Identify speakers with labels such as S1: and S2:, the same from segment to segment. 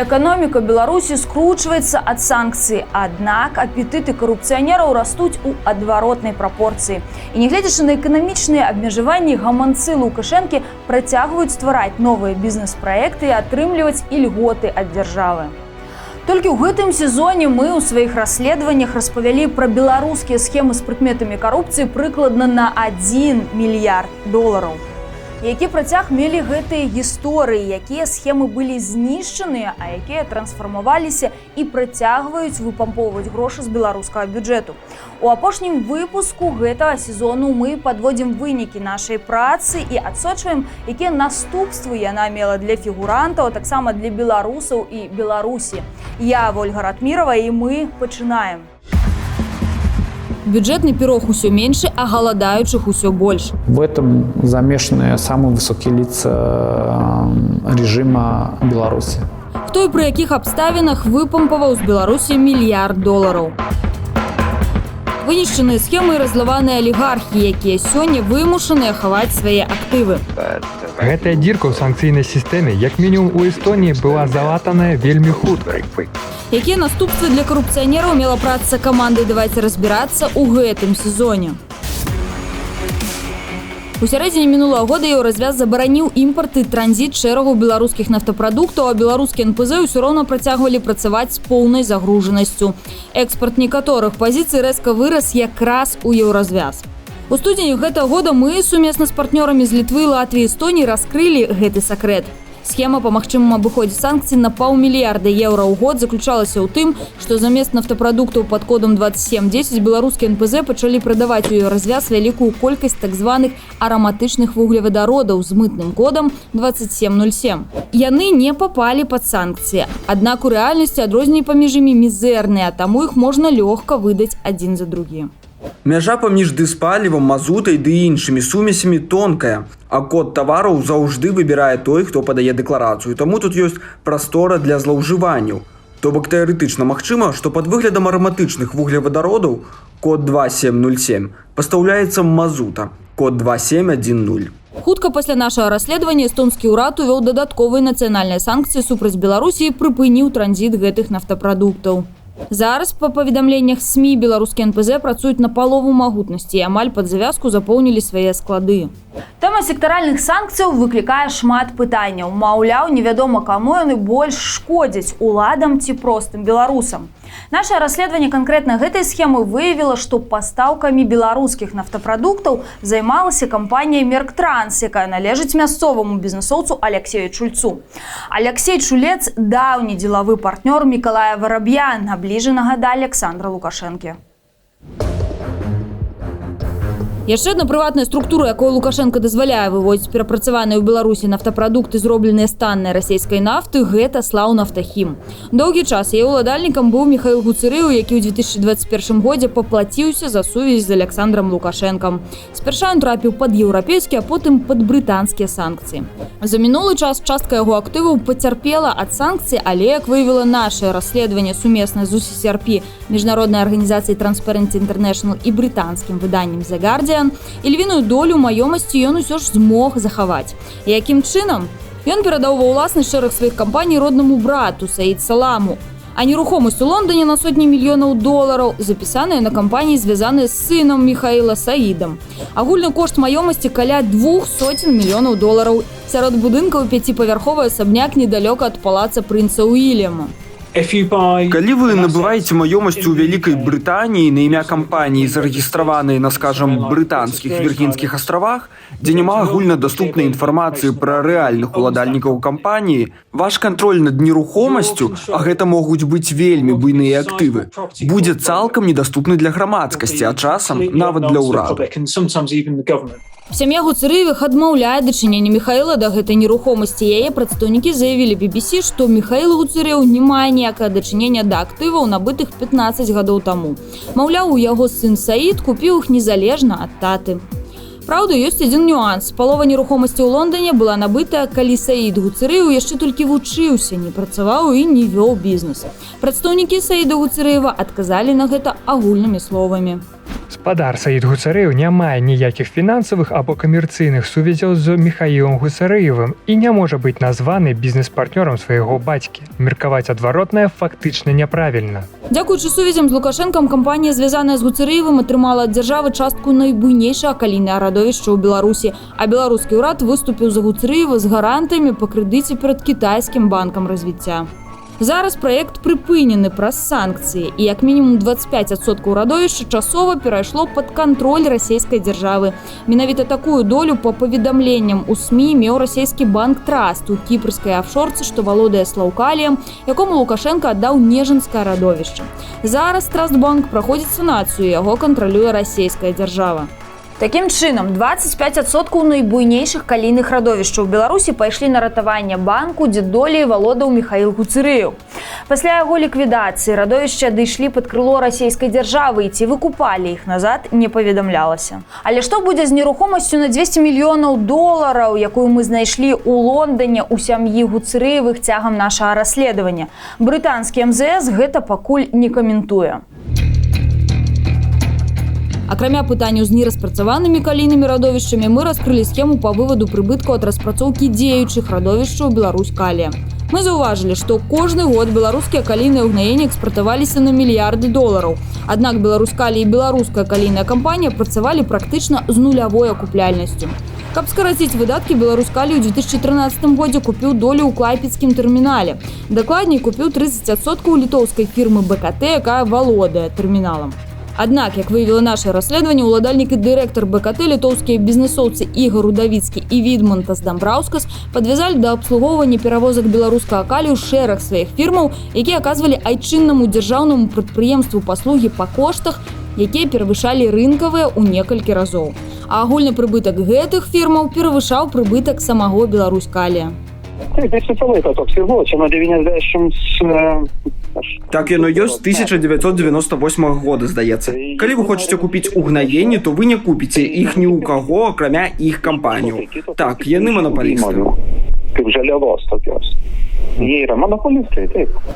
S1: Экономика Беларуси скручивается от санкций, однако аппетиты коррупционеров растут у отворотной пропорции. И не глядя на экономичные обмежевания, гаманцы Лукашенко протягивают створать новые бизнес-проекты и отрымливать льготы от державы. Только в этом сезоне мы у своих расследованиях распавялі про белорусские схемы с прикметами коррупции прыкладна на 1 миллиард долларов. Які працяг мелі гэтыя гісторыі, якія схемы былі знішчаныя, а якія трансфармаваліся і працягваюць выпампоўваць грошы з беларускага бюджэту. У апошнім выпуску гэтага сезону мы падводзім вынікі нашай працы і адсочваем, якія наступствы яна мела для фігурантаў, а таксама для беларусаў і Беларусі. Я Вольга Ратмірова, і мы пачынаем. Бюджетный пирог усё меньше, а голодающих усё больше.
S2: В этом замешаны самые высокие лица режима Беларуси.
S1: Хто і при яких обставинах выпампаваў з Беларусі $1 мільярд. Вынішчаныя схемы і разлаваныя алігархі, якія сёння вымушаныя хаваць свае актывы.
S3: Гэтая дзірка ў санкцыйнай сістэме, як мінімум у Эстоніі, была залатаная вельмі хутка.
S1: Якія наступствы для коррупцыянераў мела праца каманды, давайте разбирацца ў гэтым сезоне. У сярэдзіне мінулага года Еўразвяз забараніў імпарт і транзіт шэрагу беларускіх нафтапрадуктаў, а беларускія НПЗ ўсё роўна працягвалі працаваць з поўнай загружанасцю. Экспарт некаторых пазіцый рэзка вырас якраз у Еўразвяз. У студзені гэтага года мы сумесна з партнёрамі з Літвы, Латвіі і Эстоніі раскрылі гэты сакрэт. Схема по магчымым абыходзе санкцый на $500 мільярда ў год заключалася ў тым, што замест нафтапрадуктаў пад кодам 2710 беларускія НПЗ пачалі прадаваць у Еўразвяз вялікую колькасць так званых араматычных вуглевадародаў з мытным кодам 2707. Яны не папалі пад санкцыі, аднак у рэальнасці адрозненні паміж імі мізэрныя, таму іх можна лёгка выдаць адзін за другі.
S4: Мяжа паміж дызпалівам, мазутай ды іншымі сумесямі тонкая, а код тавараў заўжды выбірае той, хто падае дэкларацыю. Таму тут ёсць прастора для злоўжыванняў. То бок тэарэтычна магчыма, што пад выглядам араматычных вуглевадародаў код 2707 пастаўляецца мазута, код 2710.
S1: Хутка пасля нашага расследавання эстонскі ўрад увёў дадатковыя нацыянальныя санкцыі супраць Беларусі і прыпыніў транзіт гэтых нафтапрадуктаў. Зараз, па паведамленнях СМІ, беларускія НПЗ працуюць на палову магутнасці і амаль пад завязку запоўнілі свае склады. Тэма сектаральных санкцыяў выклікае шмат пытанняў. Маўляў, невядома каму яны больш шкодзяць – уладам ці простым беларусам. Наше расследаванне канкрэтна гэтай схемы выявіла, што пастаўкамі беларускіх нафтапрадуктаў займалася кампанія «Мерктранс», якая належыць мясцоваму бізнесоўцу Алексею Чульцу. Алексей Чулец – даўні дзелавы партнёр Мікалая Вараб'я, набліжанага да Александра Лукашэнкі. Яшчэ одна прыватная структура, якую Лукашенко дазваляе выводзіць перапрацаваныя ў Беларусі нафтапрадукты, зробленыя з таннай расійскай нафты, гэта Слаўнафтахім. Доўгі час яе ўладальнікам быў Міхаіл Гуцырыў, які ў 2021 годзе паплаціўся за сувязь з Александром Лукашэнкам. Спярша ён трапіў пад еўрапейскія, а потым пад брытанскія санкцыі. За мінулы час частка яго актываў пацярпела ад санкцый, але, як выявіла нашае расследаванне сумесна з УССРП, міжнароднай арганізацыяй Transparency International і брытанскім выданнем The Guardian, і львіную долю маёмасці ён усё ж змог захаваць. І якім чынам? Ён перадаў ва ўласнасць шэраг сваіх кампаній роднаму брату Саід Саламу, а нерухомасць у Лондоне на сотні мільёнаў долараў запісаныя на кампаніі, звязаныя з сынам Міхаіла Саідам. Агульны кошт маёмасці каля $200 мільёнаў. Сярод будынкаў 5павярховы асабняк недалёка ад палаца прынца Уільяма.
S4: Калі вы набываеце маёмасць у Вялікай Брытаніі на імя кампаніі, зарэгістраванай на, скажам, брытанскіх Віргінскіх астравах, дзе няма агульнадаступнай інфармацыі пра рэальных уладальнікаў кампаніі, ваш кантроль над нерухомасцю, а гэта могуць быць вельмі буйныя актывы, будзе цалкам недаступны для грамадскасці, а часам нават для ўраду.
S1: Сям'я Гуцырыевых адмаўляе дачыненне Міхаіла да гэтай нерухомасці. Яе прадстаўнікі заявілі BBC, што Міхаіл Гуцырыеў не мае ніякага дачынення да актываў, набытых 15 гадоў таму. Маўляў, яго сын Саід купіў іх незалежна ад таты. Праўда, ёсць адзін нюанс. Палова нерухомасці ў Лондоне была набытая, калі Саід Гуцырыеў яшчэ толькі вучыўся, не працаваў і не вёў бізнес. Прадстаўнікі Саіда Гуцырыева адказалі на гэта агульнымі словамі.
S3: Спадар Саід Гуцарэў не мае ніякіх фінансавых або камерцыйных сувязяў з Міхаілам Гуцарэевым і не можа быць названы бізнес-партнёрам свайго бацькі. Меркаваць адваротнае фактычна няправільна.
S1: Дзякуючы сувязям з Лукашэнкам, кампанія, звязаная з Гуцарэевым, атрымала ад дзяржавы частку найбуйнейшага калійнага радовішча ў Беларусі, а беларускі ўрад выступіў за Гуцарэева з гарантыямі па крэдыце перад кітайскім банкам развіцця. Зараз праект прыпынены праз санкцыі, і як мінімум 25% радовішча часова перайшло пад кантроль расійскай дзяржавы. Менавіта такую долю па паведамленням у СМІ меў расійскі банк Траст у кіпрскай афшорцы, што валодае слаўкаліем, якому Лукашенко аддаў нежанскае радовішча. Зараз Трастбанк праходзіць санацыю, яго кантралюе расійская дзяржава. Такім чынам, 25% найбуйнейшых калійных радовішчаў у Беларусі пайшлі на ратаванне банку, дзе долей валодаў Міхаіл Гуцарэў. Пасля яго ліквідацыі радовішчы адышлі пад крыло расійскай дзяржавы, і ці выкупалі іх назад, не паведамлялася. Але што будзе з нерухомасцю на $200 мільёнаў, якую мы знайшлі ў Лондоне ў сям'і Гуцарэевых цягам нашага расследавання? Брытанскі МЗС гэта пакуль не каментуе. Акрамя пытанняў з нераспрацаванымі калійнымі радовішчамі, мы раскрылі схему па вываду прыбытку ад распрацоўкі дзеючых радовішчаў Беларусь-Калія. Мы заўважылі, што кожны год беларускія калійныя ўгнаенні экспартаваліся на мільярды долараў. Аднак Беларусь-Калій і беларуская калійная кампанія працавалі практычна з нулявой акупляльнасцю. Каб скараціць выдаткі, Беларусь-Калій у 2013 годзе купіў долю ў клайпедскім тэрмінале. Дакладней, купіў 30% літоўскай фірмы БКТ, якая валодае тэрміналам. Аднак, як выявіла наше расследаванне, уладальнік і дырэктар БКТ, літоўскія бізнесоўцы Ігор Удавіцкі і Відмантас Дамбраўскас падвязалі да абслугоўвання перавозак беларускага калію шэраг сваіх фірмаў, якія аказвалі айчыннаму дзяржаўнаму прадпрыемству паслугі па коштах, якія перавышалі рынкавыя ў некалькі разоў. А агульны прыбытак гэтых фірмаў перавышаў прыбытак самого Беларусь-Калія.
S4: Так яно ёсць з 1998 года, здаецца. Калі вы хочаце купіць угнаенні, то вы не купіце іх ні ў каго, акрамя іх кампанію. Так, яны манапалісты.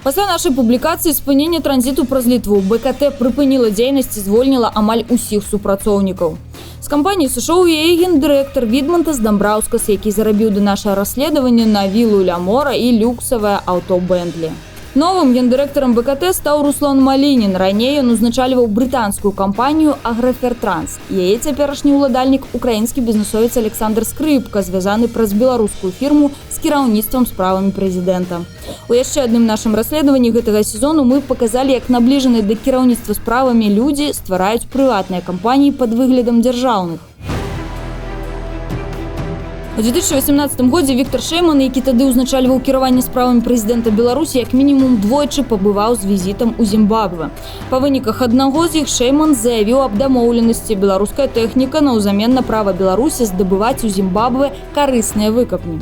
S1: Пасля нашай публікацыі спынення транзіту праз Літву БКТ прыпыніла дзейнасць і звольніла амаль усіх супрацоўнікаў. З кампаніі сышоў яе гендырэктар Відмантас Дамбраўскас, які зарабіў да нашага расследавання на вілу ля мора і люксавае аўто Бентлі. Новым гендырэктарам БКТ стаў Руслан Малінін. Раней ён узначальваў брытанскую кампанію «Аграфертранс». Яе цяперашні ўладальнік – украінскі бізнесовец Александр Скрыпка, звязаны праз беларускую фірму з кіраўніцтвам справамі прэзідэнта. У яшчэ адным нашым расследаванні гэтага сезону мы паказалі, як набліжаныя да кіраўніцтва справамі людзі ствараюць прыватныя кампаніі пад выглядам дзяржаўных. У 2018 годзе Віктор Шэйман, які тады ўзначальваў кіраванне справамі прэзідэнта Беларусі, як мінімум двойчы пабываў з візітам у Зімбабве. Па выніках аднаго з іх Шэйман заявіў аб дамоўленасці беларуская тэхніка наўзамен на права Беларусі здабываць у Зімбабве карысныя выкапні.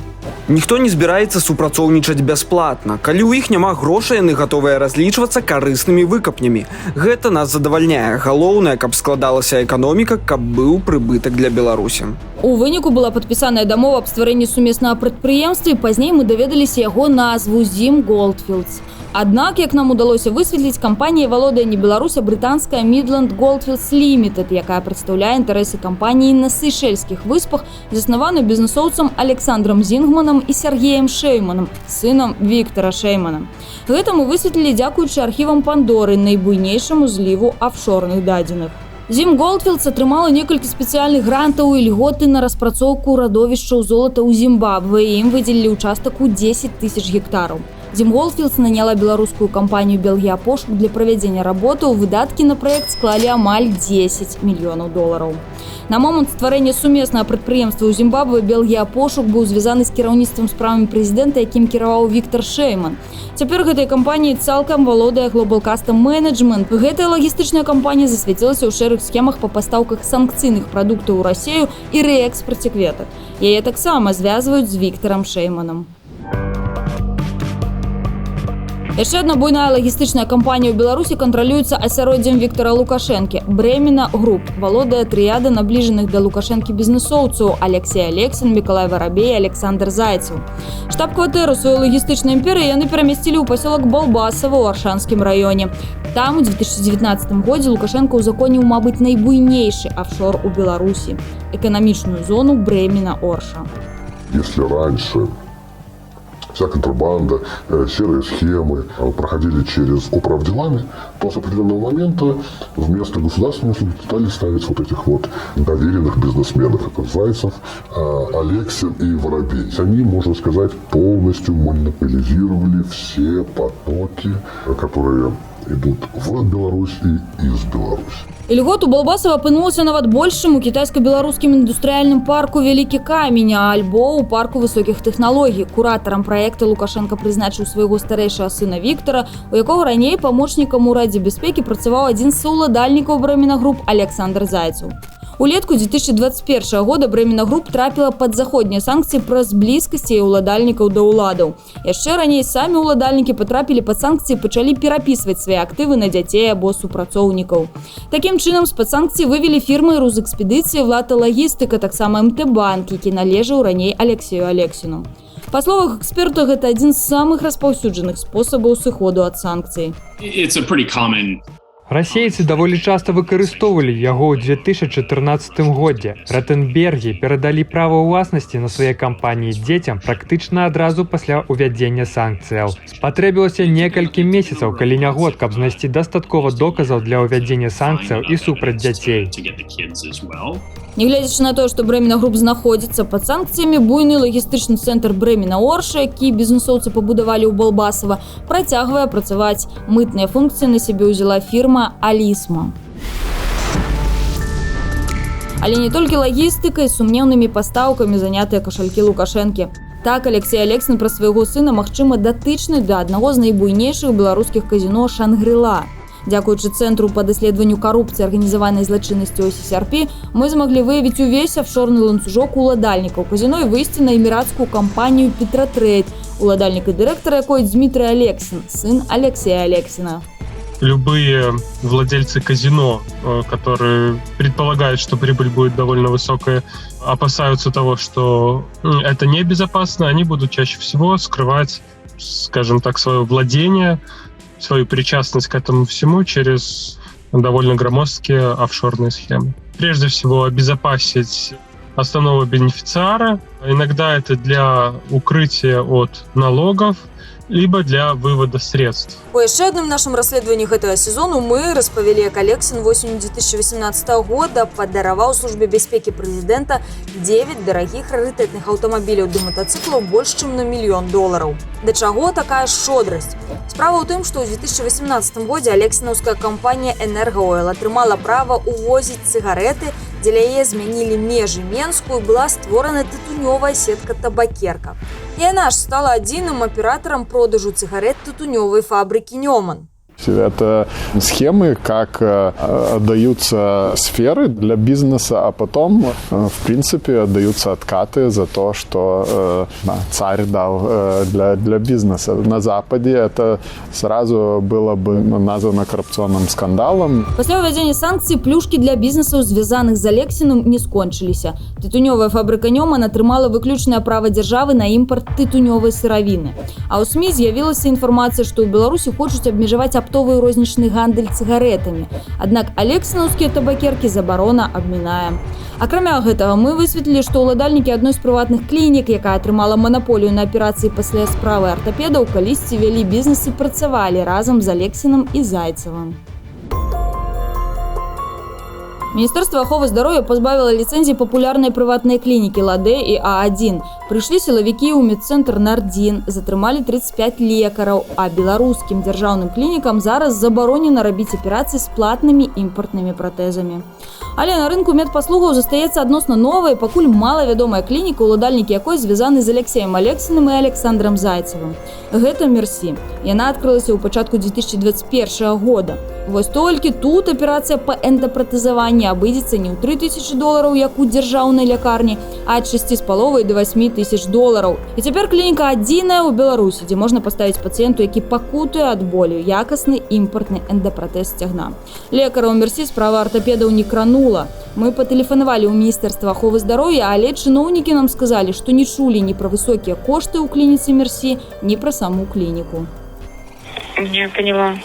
S4: Ніхто не збіраецца супрацоўнічаць бясплатна. Калі ў іх няма грошай, яны гатовыя разлічвацца карыснымі выкапнямі. Гэта нас задавальняе. Галоўнае, каб складалася эканоміка, каб быў прыбытак для Беларусі.
S1: У выніку была падпісаная дамова аб стварэнні сумеснага прадпрыемства, і пазней мы даведаліся яго назву «Зім Голдфілдс». Аднак, як нам удалося высветліць, кампанія валодае не Беларусь, а брытанская Midland Goldfields Limited, якая прадстаўляе інтарэсы кампаніі на Сейшэльскіх выспах, заснаванай бізнесоўцам Александром Зінгманам і Сергеем Шэйманам, сынам Віктора Шэймана. Гэта мы высветлілі дзякуючы архівам Пандоры, найбуйнейшаму зліву афшорных дадзеных. Зім Голдфілдс атрымала некалькі спецыяльных грантаў і льготы на распрацоўку радовішчаў золата ў Зімбабве, і ім выдзелілі ўчастак у 10 000 гектараў. Зім Голдфілдс наняла беларускую кампанію «Белгія Пошук» для правядзення работаў, выдаткі на праект склалі амаль $10 мільёнаў. На момант стварэння сумеснага прадпрыемства ў Зімбабве «Белгія Пошук» быў звязаны з кіраўніцтвам справамі прэзідэнта, якім кіраваў Віктор Шэйман. Цяпер гэтай кампаніі цалкам валодае Global Custom Management. Гэтая лагістычная кампанія засвяцілася ў шэраг схемах па пастаўках санкцыйных прадуктаў у Расію і рээкспарце кветак. Яе таксама звязваюць з Віктарам Шэйманам. Яшчэ адна буйная лагістычная кампанія ў Беларусі кантралюецца асяроддзем Віктора Лукашэнкі. Бремена Груп валодае трыяда набліжаных да Лукашэнкі бізнесоўцаў Алексей Алексін, Мікалай Варабей, Александр Зайцев. Штаб-кватэру сваёй лагістычнай імперыі яны перамясцілі ў пасёлак Балбасава ў Аршанскім раёне. Там у 2019 годзе Лукашенко узаконіў, мабыць, найбуйнейшы офшор у Беларусі – эканамічную зону Бремена-Орша.
S5: Если раньше вся контрабанда, серые схемы проходили через управделами, то с определенного момента вместо государственных стали ставить вот этих вот доверенных бизнесменов. Это Зайцев, Алексин и Воробей. Они, можно сказать, полностью монополизировали все потоки, которые идут в Беларусь и из Беларуси.
S1: Ільгот у Балбасова апынуўся нават большым у кітайска-беларускім індустрыяльным парку «Вялікі камень» альбо ў парку высокіх тэхналогій. Куратарам праекта Лукашенко прызначыў свайго старэйшага сына Віктора, у якога раней памочнікам у Радзе бяспекі працаваў адзін з саўладальнікаў Бремена Груп Александр Зайцев. Улетку 2021 года Бремена Груп трапіла пад заходнія санкцыі праз блізкасць яе ўладальнікаў да ўладаў. Яшчэ раней самі ўладальнікі патрапілі пад санкцыі і пачалі перапісваць свае актывы на дзяцей або супрацоўнікаў. Такім чынам, з-пад санкцый вывелі фірмы «Рузэкспедыцыя», «Влата Лагістыка», таксама МТ-банк, які належаў раней Алексею Алексіну. Па словах эксперта, гэта адзін з самых распаўсюджаных спосабаў сыходу ад санкцый.
S3: Расейцы даволі часта выкарыстоўвалі яго ў 2014 годзе. Ротенбергі перадалі права ўласнасці на свае кампаніі дзецям практычна адразу пасля ўвядзення санкцыяў. Спатрэбілася некалькі месяцаў, калі не год, каб знайсці дастаткова доказаў для ўвядзення санкцыяў і супраць дзяцей.
S1: Нягледзячы на тое, што Бремена Груп знаходзіцца пад санкцыямі, буйны лагістычны цэнтр Бремена-Орша, які бізнесоўцы пабудавалі ў Балбасава, працягвае працаваць. Мытныя функцыі на сябе ўзяла фірма «Алісма». Але не толькі лагістыкай, сумнеўнымі пастаўкамі занятыя кашалькі Лукашэнкі. Так, Алексей Алексін пра свайго сына, магчыма, датычны да аднаго з найбуйнейшых беларускіх казіно «Шангрыла». Дзякуючы цэнтру па даследаванню карупцыі арганізаванай злачыннасці ОССРП, мы змаглі выявіць увесь офшорны ланцужок уладальнікаў казіно і выйсці на эміратскую кампанію «Петратрейд», уладальнік і дырэктар якой Дмітрий Алексин, сын Алексея Алексина.
S6: Любые владельцы казино, которые предполагают, что прибыль будет довольно высокая, опасаются того, что это небезопасно, они будут чаще всего скрывать, скажем так, свое владение, свою причастность к этому всему через довольно громоздкие офшорные схемы. Прежде всего, обезопасить основного бенефициара. Иногда это для укрытия от налогов, либо для вывода средств.
S1: У яшчэ адным нашым расследаванні гэтага сезону мы распавялі, як Алексін восенню 2018 года падараваў службе бяспекі прэзідэнта 9 дарагіх рарытэтных аўтамабіляў ды матацыклаў больш чым на $1 мільён. Да чаго такая шчодрасць? Справа ў тым, што ў 2018 годзе алексінаўская кампанія «Энергаойл» атрымала права ўвозіць цыгарэты, дзеля яе змянілі межы Менску і была створана тытунёвая сетка «Табакерка». Яна ж стала адзіным аператором продажу цыгарет тытунёвой фабрики «Неман».
S5: Это схемы, как отдаются сферы для бизнеса, а потом, в принципе, отдаются откаты за то, что царь дал для бизнеса. На Западе это сразу было бы названо коррупционным скандалом.
S1: После введения санкций плюшки для бизнесов, связанных с Алексиным, не скончились. Тытунёвая фабрика «Неман» атрымала выключнае право державы на импорт тытунёвай сыравіны. А ў СМИ з'явілася інфармацыя, што ў Беларусі хочуць абмежаваць оптовый рознічны гандаль цыгаретамі. Аднак алексінаўскія табакеркі забарона абмінае. Акрамя гэтага, мы высветлілі, што ўладальнікі адной з прыватных клінік, якая атрымала манаполію на аперацыі пасля справы артапедаў, калісьці вялі бізнес і працавалі разам з Алексінам і Зайцевым. Міністэрства аховы здароўя пазбавіла ліцэнзіі папулярнай прыватнай клінікі «Ладэ» і А1. Прыйшлі сілавікі ў медцэнтр «Нардзін», затрымалі 35 лекараў, а беларускім дзяржаўным клінікам зараз забаронена рабіць аперацыі з платнымі імпартнымі пратэзамі. Але на рынку медпаслугаў застаецца адносна новая, пакуль малавядомая клініка, уладальнікі якой звязаны з Алексеем Алексіным і Александром Зайцевым. Гэта «Мерсі». Яна адкрылася ў пачатку 2021 года. Вось толькі тут аперацыя па эндапратэзаванні абыдзецца не ў $3000, як у дзяржаўнай лякарні, а ад $6,5 до $8000. І цяпер клініка адзіная ў Беларусі, дзе можна паставіць пацыенту, які пакутуе ад болю, якасны імпартны эндапратэз сцягна. Лекараў «Мерсі» справа артапедаў не кранула. Мы патэлефанавалі ў Міністэрства аховы здароўя, але чыноўнікі нам сказалі, што не чулі ні пра высокія кошты ў клініцы «Мерсі», ні пра саму клініку.
S7: Я поняла.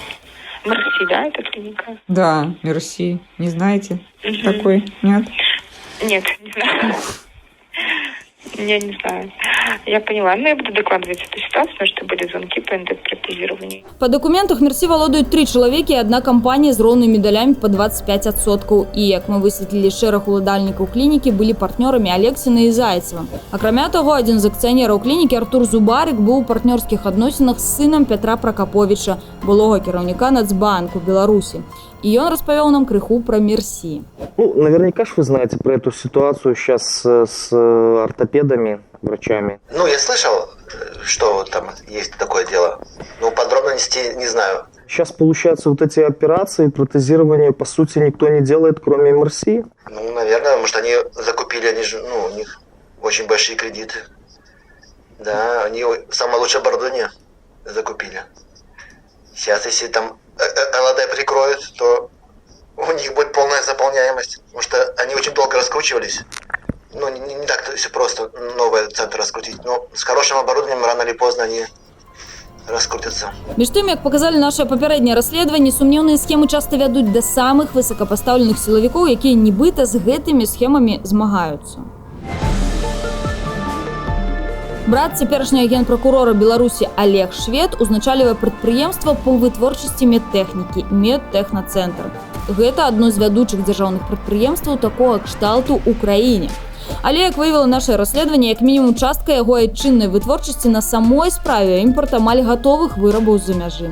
S7: Мерси, да, эта клиника?
S8: Да, Мерси. Не знаете такой? Нет?
S7: Нет, не знаю. Я не знаю. Я поняла. Но я буду докладывать эту ситуацию, потому что были звонки по эндопротезированию.
S1: По документах Мерсі володують 3 чоловіки і одна компанія з роўнымі медалями по 25%. І, як ми висветлілі, шэраг уладальнікаў клінікі былі партнёрамі Алексіна і Зайцева. Акрамя таго, адзін з акцыянераў клінікі Артур Зубарик быў у партнёрскіх адносінах з сынам Петра Прокоповича, былога кіраўніка Нацбанку Беларусі. И он распавёў нам крыху про Мерси.
S9: Ну, наверняка ж вы знаете про эту ситуацию сейчас с ортопедами, врачами.
S10: Ну, я слышал, что там есть такое дело. Но подробностей не знаю.
S9: Сейчас, получается, вот эти операции, протезирование, по сути, никто не делает, кроме Мерси?
S10: Ну, наверное, может, они закупили, они же, ну, у них очень большие кредиты. Да, они самое лучшее оборудование закупили. Сейчас, если там ЛАД прикроют, то у них будет полная заполняемость. Потому что они очень долго раскручивались. Ну, не так все просто новый центр раскрутить. Но с хорошим оборудованием рано или поздно они раскрутятся.
S1: Між тим, як показали наше папярэднее расследаванне, сумнеўныя схемы часто вядуць да самых высокопоставленных силовиков, якія нібыта з гэтымі схемамі змагаюцца. Брат цяперашняга генпракурора Беларусі Олег Швед узначальвае прадпрыемства па вытворчасці медтэхнікі «Медтэхнацэнтр». Гэта адно з вядучых дзяржаўных прадпрыемстваў такога кшталту ў краіне. Але, як выявіла наше расследаванне, як мінімум частка яго айчыннай вытворчасці на самой справе імпарт амаль гатовых вырабаў з-за мяжы.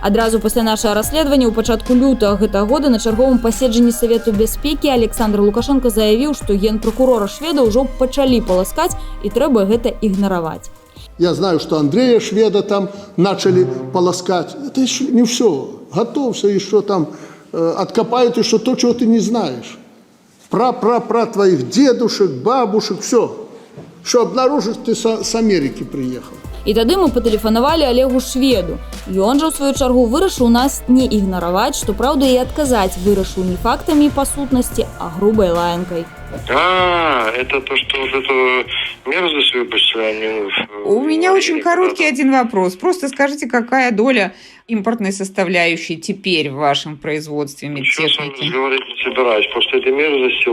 S1: Адразу пасля нашага расследавання ў пачатку лютага гэтага года на чарговым паседжанні Савету бяспекі Александр Лукашенко заявіў, што генпракурора Шведа ўжо пачалі паласкаць і трэба гэта ігнараваць.
S11: Я знаю, что Андрея Шведа там начали полоскать. Это еще не все. Готовься, еще там откопают еще то, чего ты не знаешь. Про твоих дедушек, бабушек, все. Что обнаружишь, ты с Америки приехал.
S1: І тады мы патэлефанавалі Олегу Шведу. Ён жа ў сваю чаргу вырашыў нас не ігнараваць, што праўда і адказаць вырашыў не фактамі па сутнасці, а грубай лаянкай.
S12: Это то, что вот эту мерзость выпустили.
S8: У меня очень короткий один вопрос. Просто скажите, какая доля импортной составляющей теперь в вашем производстве медтехники?
S12: Ничего с вами говорить не собираюсь. После этой мерзости,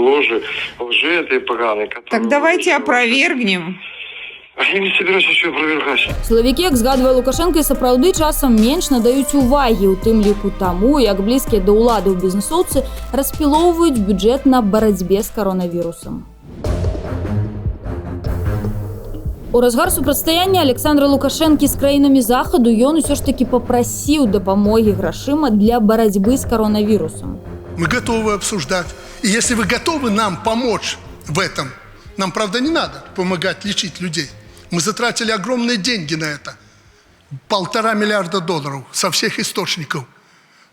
S12: лжи этой поганой.
S8: Так давайте опровергнем.
S12: Я не собираюсь ничего опровергать.
S1: Силовики, як згадвае Лукашенко, і сапраўды часам менш надаюць увагі, у тым ліку таму, як блізкія да ўладаў бізнесоўцы распілоўваюць бюджэт на барацьбе з каронавірусам. У разгар супрацьстаяння Александра Лукашэнкі з краінамі Захаду ён усё ж такі папрасіў дапамогі грашыма для барацьбы з каронавірусам.
S11: Мы готовы обсуждать. И если вы готовы нам помочь в этом, нам, правда, не надо помогать лечить людей. Мы затратили огромные деньги на это. 1,5 миллиарда долларов со всех источников.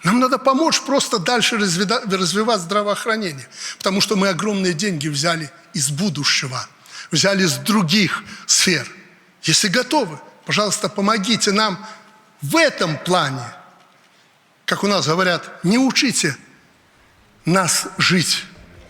S11: Нам надо помочь просто дальше развивать здравоохранение. Потому что мы огромные деньги взяли из будущего. Взяли с других сфер. Если готовы, пожалуйста, помогите нам в этом плане. Как у нас говорят, не учите нас жить,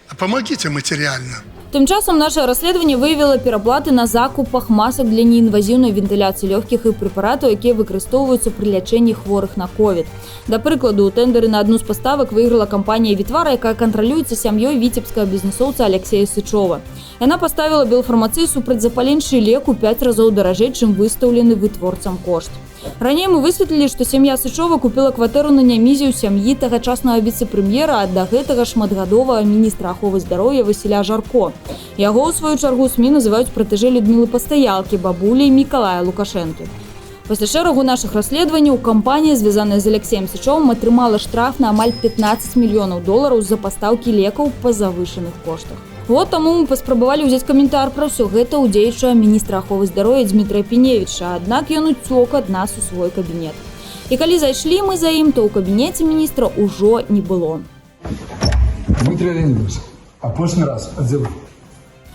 S11: а помогите материально.
S1: Тым часам наше расследаванне выявіла пераплаты на закупах масак для неінвазіўнай вентыляцыі лёгкіх і прэпаратаў, якія выкарыстоўваюцца пры лячэнні хворых на ковід. Да прыкладу, тэндеры на адну з паставак выйграла кампанія «Вітвара», якая кантралюецца сям'ёй віцебскага бізнесоўца Алексея Сычова. Яна паставіла белфармацыі супрацьзапаленчы лек у 5 разоў даражэй, чым выстаўлены вытворцам кошт. Раней мы высветлілі, што сям'я Сычова купила кватэру на Нямізе ў сям'і тагачаснага віцэ-прэм'ера, а да гэтага шматгадовага міністра аховы здароўя Васіля Жарко. Яго, у сваю чаргу, СМІ называюць пратэжэ Людмілы Пастаялкі, бабуляй Мікалая Лукашэнкі. Пасля шэрагу нашых расследаванняў кампанія, звязаная з Алексеем Сычовым, атрымала штраф на амаль 15 мільёнаў долараў за пастаўкі лекаў па завышаных коштах. Вот таму мы паспрабавалі ўзяць каментар пра ўсё гэта ў дзеючага міністра аховы здароўя Дмітрая Піневіча, аднак ён уцёк ад нас у свой кабінет. І калі зайшлі мы за ім, то ў кабінеце міністра ўжо не было.
S13: Дмитрий Леонидович, апошні раз, адзел.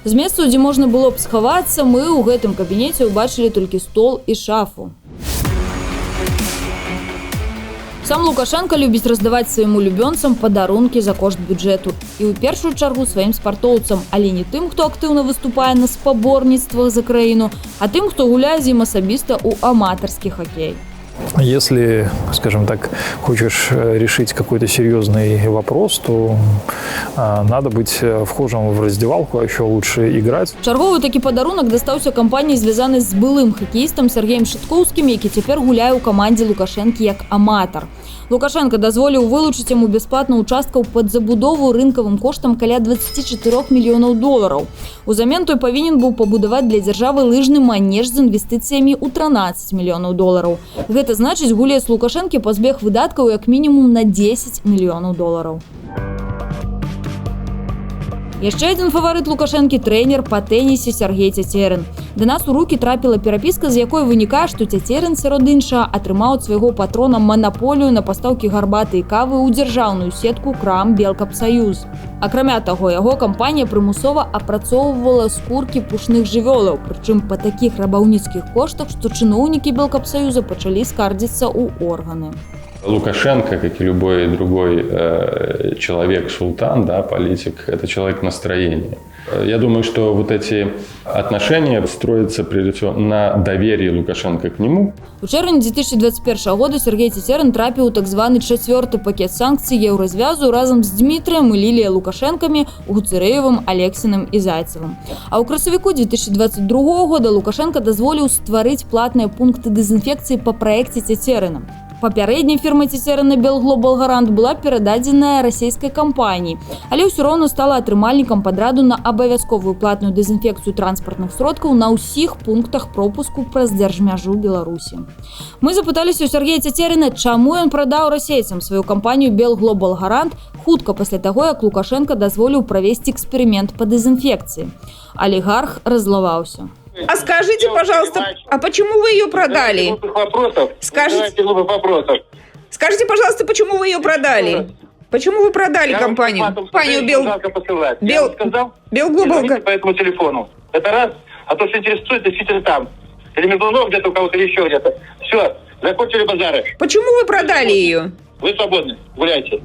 S1: З месцу, дзе можна было б схавацца, мы ў гэтым кабінеце ўбачылі толькі стол і шафу. Сам Лукашенко любіць раздаваць сваім улюбёнцам падарункі за кошт бюджэту. І ў першую чаргу сваім спартоўцам, але не тым, хто актыўна выступае на спаборніцтвах за краіну, а тым, хто гуляе з ім асабіста ў аматарскі хакей.
S2: Если, скажем так, хочешь решить какой-то серьезный вопрос, то надо быть вхожим в раздевалку, а еще лучше играть.
S1: Чарговий такі падарунок дастаўся кампаніі, звязанай з былым хакеістам Сергеем Шыткоўскім, які цяпер гуляе ў камандзе Лукашэнкі як аматар. Лукашенко дазволіў вылучыць яму бясплатна ўчасткаў пад забудову рынкавым коштам каля $24 мільёнаў. Узамен той павінен быў пабудаваць для дзяржавы лыжны манеж з інвестыцыямі ў $13 мільёнаў. Гэта значыць, гулец Лукашэнкі пазбег выдаткаў як мінімум на $10 мільёнаў. Яшчэ адзін фаварыт Лукашэнкі – трэнер па тэнісе Сергей Цяцерын. Да нас у рукі трапіла перапіска, з якой вынікае, што Цяцерын, сярод іншага, атрымаў ад свайго патрона манаполію на пастаўкі гарбаты і кавы ў дзяржаўную сетку крам «Белкапсаюз». Акрамя таго, яго кампанія прымусова апрацоўвала скуркі пушных жывёлаў, прычым па такіх рабаўніцкіх коштах, што чыноўнікі «Белкапсаюза» пачалі скардзіцца ў органы.
S14: Лукашенко, как и любой другой человек-султан, да, политик, это человек настроения. Я думаю, что вот эти отношения строятся прежде всего на доверии Лукашенко к нему.
S1: У чэрвені 2021 года Сергей Цяцерын трапіў у так званы 4-й пакет санкцый еўразвязу разам з Дмітрыем і Ліліяй Лукашэнкамі, Гуцэрэевым, Алексіным і Зайцевым. А ў красавіку 2022 года Лукашенко дазволіў стварыць платныя пункты дэзінфекцыі па праекце Цяцерына. Папярэдняя фірма Цяцерына «Белглобал Гарант» была перададзеная расійскай кампаніі, але ўсё роўна стала атрымальнікам падраду на абавязковую платную дэзінфекцыю транспартных сродкаў на ўсіх пунктах пропуску праз дзяржмяжу Беларусі. Мы запыталіся у Сергея Цяцерына, чаму ён прадаў расейцам сваю кампанію «Белглобал Гарант» хутка пасля таго, як Лукашенко дазволіў правесці эксперымент по дэзінфекцыі. Алігарх раззлаваўся.
S8: А скажите, пожалуйста, а почему вы ее продали? Скажите, пожалуйста, почему вы ее продали? Почему вы продали компанию? Компанию Белглобал.
S12: По этому телефону. Это раз. А то, что интересует, действительно там. Или Медунов где-то у кого-то, или еще где-то. Все, закончили базары.
S8: Почему вы продали ее?
S12: Вы свободны, гуляйте.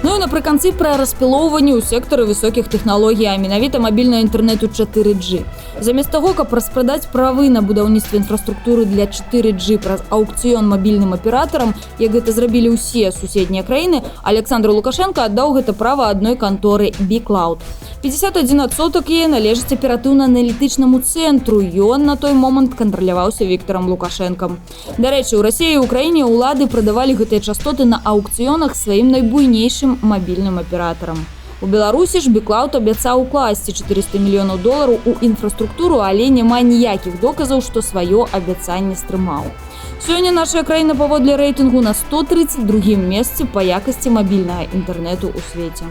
S1: Ну і напрыканцы пра распілоўванне ў сектары высокіх тэхналогій, а менавіта мабільнага інтэрнэту 4G. Замест таго, каб распрадаць правы на будаўніцтва інфраструктуры для 4G праз аўкцыён мабільным аператарам, як гэта зрабілі ўсе суседнія краіны, Александр Лукашенко аддаў гэта права адной канторы B-Cloud. 51% яе належыць аператыўна-аналітычнаму цэнтру. Ён на той момант кантраляваўся Віктарам Лукашэнкам. Дарэчы, у Расіі і Украіне ўлады прадавалі гэтыя частоты на аўкцыёнах сваім найбуйнейшым мабільным аператарам. У Беларусі ж B-Cloud абяцаў укласці $400 мільёнаў у інфраструктуру, але няма ніякіх доказаў, што сваё абяцанне стрымаў. Сёння наша краіна паводле рэйтынгу на 132-м месцы па якасці мабільнага інтэрнэту ў свеце.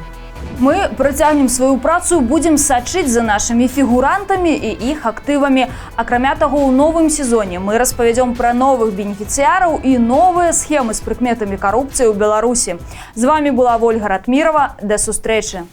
S1: Мы працягнем сваю працу, будзем сачыць за нашымі фігурантамі і іх актывамі. Акрамя таго, у новым сезоне мы распавядзём пра новых бенефіцыяраў і новыя схемы з прыкметамі карупцыі ў Беларусі. З вами была Вольга Ратмірова. Да сустрэчы!